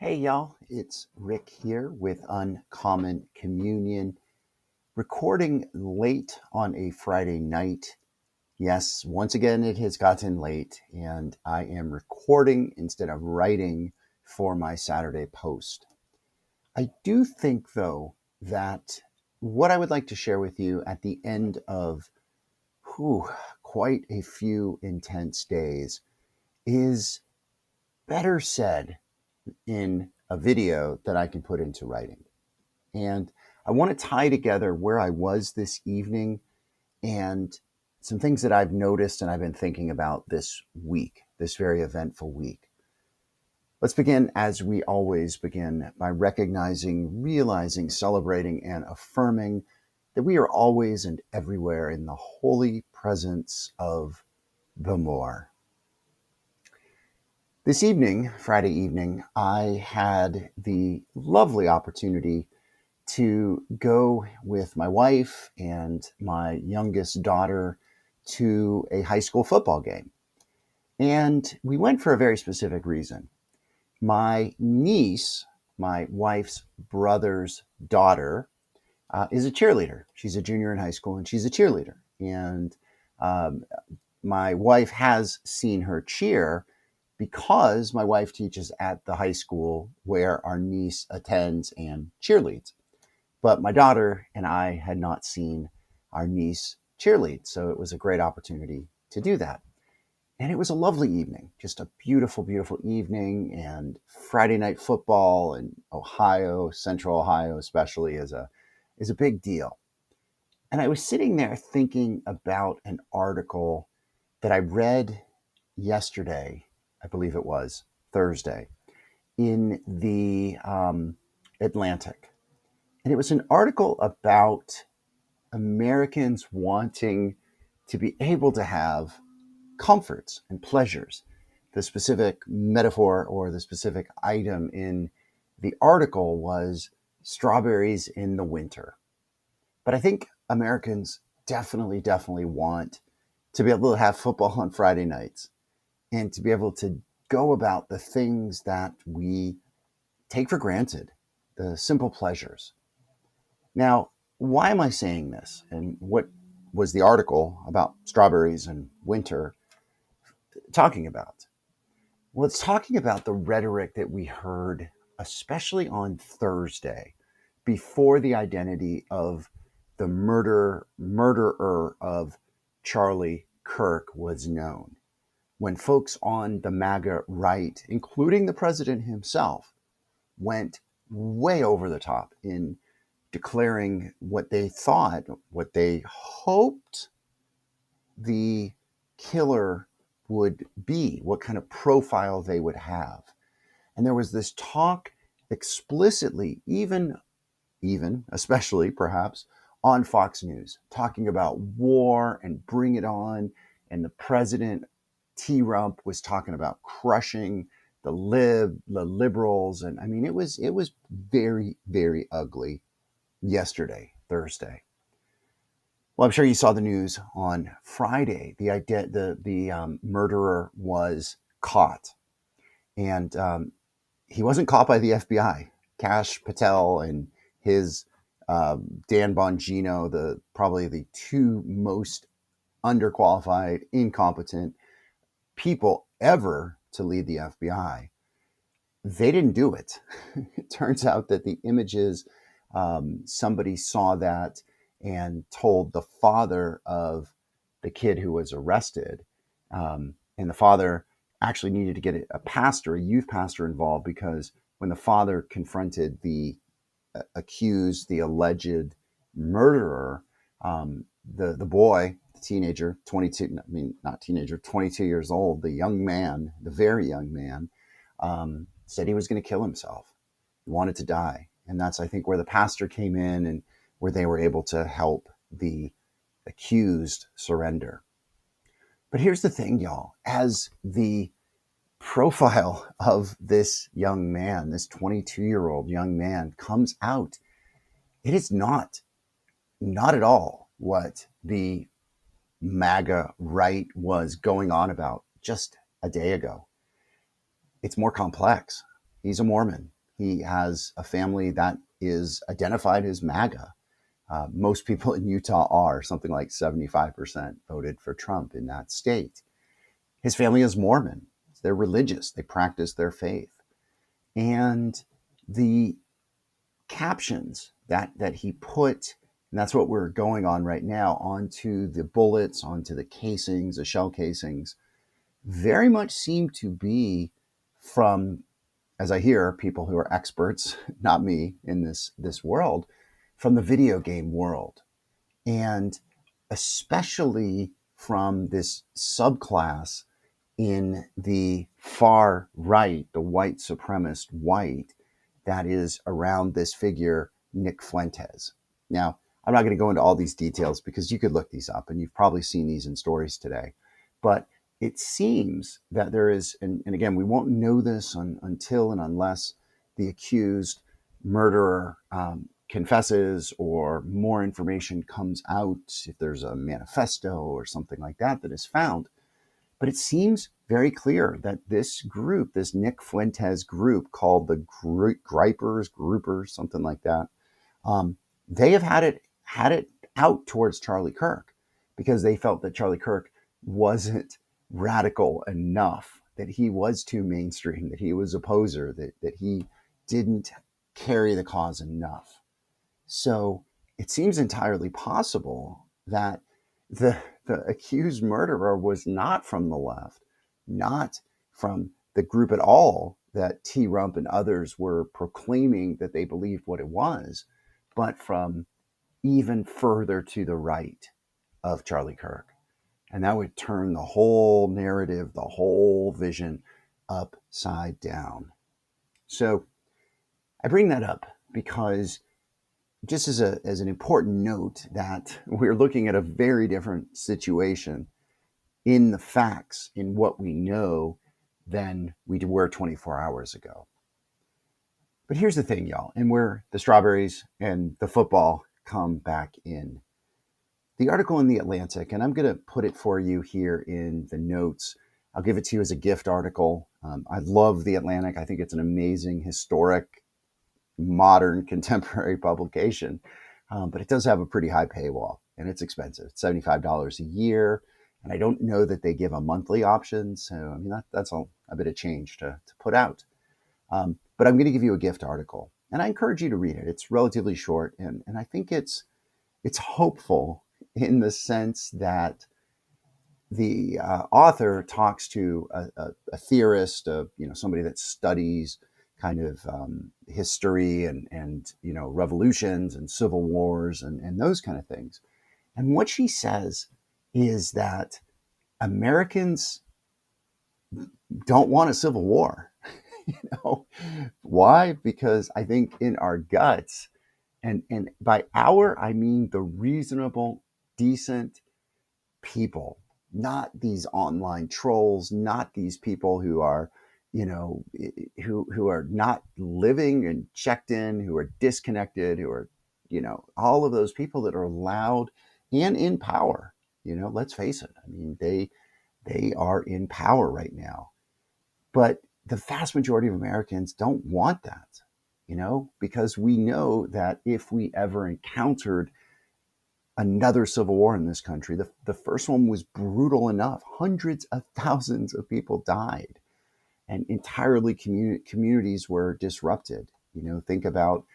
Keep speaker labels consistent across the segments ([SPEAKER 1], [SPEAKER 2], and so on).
[SPEAKER 1] Hey y'all, it's Rick here with Uncommon Communion, recording late on a Friday night. Yes, once again it has gotten late, and I am recording instead of writing for my Saturday post. I do think, though, that what I would like to share with you at the end of whew, quite a few intense days is better said in a video that I can put into writing. And I want to tie together where I was this evening and some things that I've noticed and I've been thinking about this week, this very eventful week. Let's begin as we always begin by recognizing, realizing, celebrating, and affirming that we are always and everywhere in the holy presence of the more. This evening, Friday evening, I had the lovely opportunity to go with my wife and my youngest daughter to a high school football game. And we went for a very specific reason. My niece, my wife's brother's daughter, is a cheerleader. She's a junior in high school and she's a cheerleader. And um, my wife has seen her cheer because my wife teaches at the high school where our niece attends and cheerleads. But my daughter and I had not seen our niece cheerlead, so it was a great opportunity to do that. And it was a lovely evening, just a beautiful, beautiful evening. And Friday night football in Ohio, Central Ohio especially, is a big deal. And I was sitting there thinking about an article that I read yesterday, I believe it was Thursday, in the Atlantic. And it was an article about Americans wanting to be able to have comforts and pleasures. The specific metaphor or the specific item in the article was strawberries in the winter. But I think Americans definitely want to be able to have football on Friday nights and to be able to go about the things that we take for granted, the simple pleasures. Now, why am I saying this? And what was the article about strawberries and winter talking about? Well, it's talking about the rhetoric that we heard, especially on Thursday, before the identity of the murderer of Charlie Kirk was known. When folks on the MAGA right, including the president himself, went way over the top in declaring what they thought, what they hoped the killer would be, what kind of profile they would have. And there was this talk explicitly, even, especially perhaps, on Fox News, talking about war and bring it on. And the president, T Rump, was talking about crushing the liberals. And I mean, it was very, very ugly yesterday, Thursday. Well, I'm sure you saw the news on Friday. The murderer was caught, and he wasn't caught by the FBI. Cash Patel and his Dan Bongino, probably the two most underqualified, incompetent people ever to lead the FBI, they didn't do it. It turns out that the images, somebody saw that and told the father of the kid who was arrested. And the father actually needed to get a youth pastor involved, because when the father confronted the accused, the alleged murderer, the boy, the teenager, 22, I mean, not teenager, 22 years old, the young man, the very young man, said he was going to kill himself. He wanted to die. And that's, I think, where the pastor came in and where they were able to help the accused surrender. But here's the thing, y'all. As the profile of this young man, this 22-year-old young man, comes out, it is not at all what the MAGA right was going on about just a day ago. It's more complex. He's a Mormon. He has a family that is identified as MAGA. Most people in Utah are. Something like 75% voted for Trump in that state. His family is Mormon. They're religious. They practice their faith. And the captions that he put, and that's what we're going on right now, onto the bullets, onto the casings, the shell casings, very much seem to be from, as I hear, people who are experts, not me, in this world, from the video game world. And especially from this subclass in the far right, the white supremacist white, that is around this figure, Nick Fuentes. Now, I'm not going to go into all these details because you could look these up and you've probably seen these in stories today. But it seems that there is, and again, we won't know this until and unless the accused murderer confesses or more information comes out, if there's a manifesto or something like that that is found. But it seems very clear that this group, this Nick Fuentes group called the Groupers, something like that, they have had it out towards Charlie Kirk because they felt that Charlie Kirk wasn't radical enough, that he was too mainstream, that he was a poser, that he didn't carry the cause enough. So it seems entirely possible that the accused murderer was not from the left, not from the group at all that T. Rump and others were proclaiming that they believed what it was, but from even further to the right of Charlie Kirk. And that would turn the whole narrative, the whole vision upside down. So I bring that up because just as an important note that we're looking at a very different situation in the facts, in what we know, than we were 24 hours ago. But here's the thing, y'all, and where the strawberries and the football come back in. The article in The Atlantic, and I'm going to put it for you here in the notes. I'll give it to you as a gift article. I love The Atlantic. I think it's an amazing, historic, modern, contemporary publication. But it does have a pretty high paywall, and it's expensive. It's $75 a year. And I don't know that they give a monthly option. So, I mean, that's a bit of change to put out. But I'm going to give you a gift article. And I encourage you to read it. It's relatively short. And I think it's hopeful in the sense that the author talks to a theorist, somebody that studies kind of history and revolutions and civil wars and those kind of things. And what she says is that Americans don't want a civil war. Why? Because I think in our guts, and by our, I mean the reasonable, decent people, not these online trolls, not these people who are, who are not living and checked in, who are disconnected, who are, all of those people that are loud and in power. Let's face it. I mean, they are in power right now, but the vast majority of Americans don't want that, because we know that if we ever encountered another civil war in this country, the first one was brutal enough. Hundreds of thousands of people died, and entirely communities were disrupted. Think about,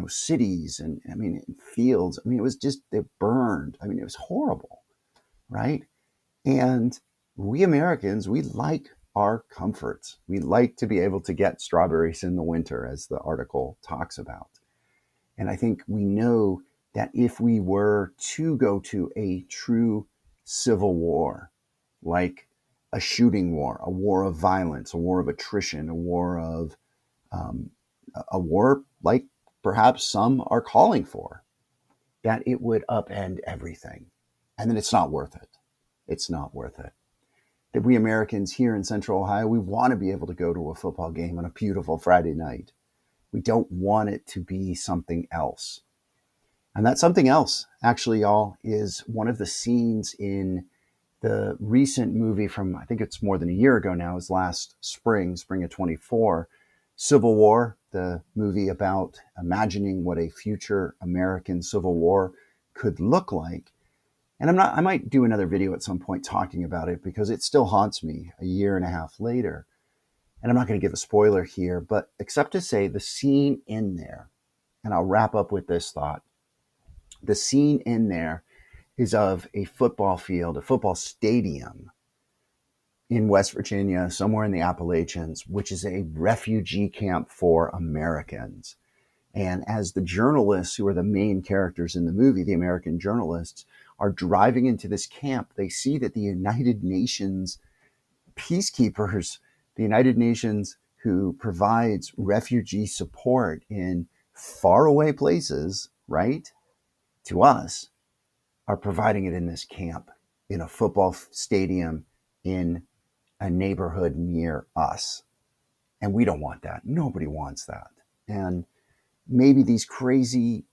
[SPEAKER 1] cities and fields. It was just, they burned. It was horrible, right? And we Americans, we like our comforts. We like to be able to get strawberries in the winter, as the article talks about. And I think we know that if we were to go to a true civil war, like a shooting war, a war of violence, a war of attrition, a war like perhaps some are calling for, that it would upend everything. And then it's not worth it. It's not worth it. That we Americans here in Central Ohio, we want to be able to go to a football game on a beautiful Friday night. We don't want it to be something else. And that something else, actually, y'all, is one of the scenes in the recent movie from, I think it's more than a year ago now, is last spring of 24, Civil War, the movie about imagining what a future American Civil War could look like. And I might do another video at some point talking about it because it still haunts me a year and a half later. And I'm not going to give a spoiler here, but except to say the scene in there, and I'll wrap up with this thought. The scene in there is of a football field, a football stadium in West Virginia, somewhere in the Appalachians, which is a refugee camp for Americans. And as the journalists who are the main characters in the movie, the American journalists, are driving into this camp, they see that the United Nations peacekeepers, the United Nations who provides refugee support in faraway places, right, to us, are providing it in this camp, in a football stadium, in a neighborhood near us. And we don't want that. Nobody wants that. And maybe these crazy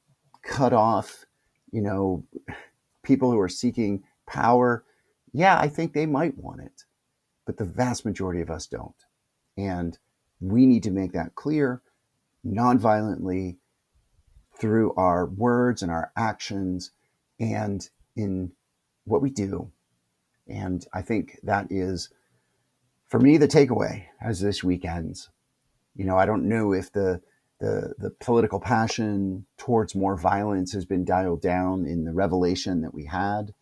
[SPEAKER 1] cut off, people who are seeking power, yeah, I think they might want it. But the vast majority of us don't. And we need to make that clear nonviolently through our words and our actions and in what we do. And I think that is, for me, the takeaway as this week ends. I don't know if the political passion towards more violence has been dialed down in the revelation that we had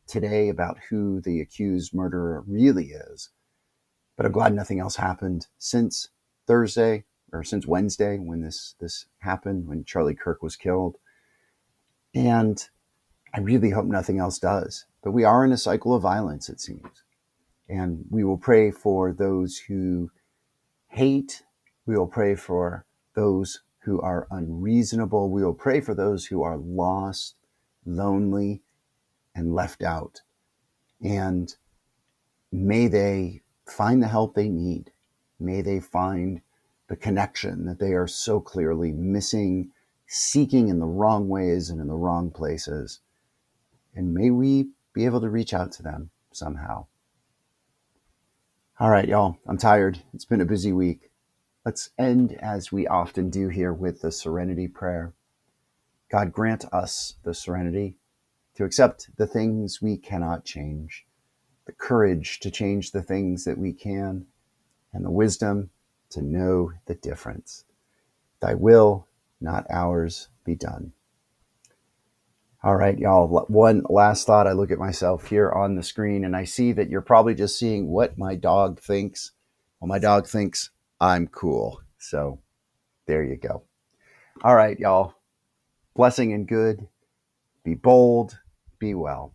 [SPEAKER 1] today about who the accused murderer really is. But I'm glad nothing else happened since Thursday or since Wednesday when this happened, when Charlie Kirk was killed. And I really hope nothing else does. But we are in a cycle of violence, it seems. And we will pray for those who hate. We will pray for those who are unreasonable. We will pray for those who are lost, lonely, and left out. And may they find the help they need. May they find the connection that they are so clearly missing, seeking in the wrong ways and in the wrong places. And may we be able to reach out to them somehow. All right, y'all, I'm tired. It's been a busy week. Let's end as we often do here with the serenity prayer. God, grant us the serenity to accept the things we cannot change, the courage to change the things that we can, and the wisdom to know the difference. Thy will, not ours, be done. All right, y'all, one last thought. I look at myself here on the screen and I see that you're probably just seeing what my dog thinks. Well, my dog thinks I'm cool. So there you go. All right, y'all. Blessing and good. Be bold. Be well.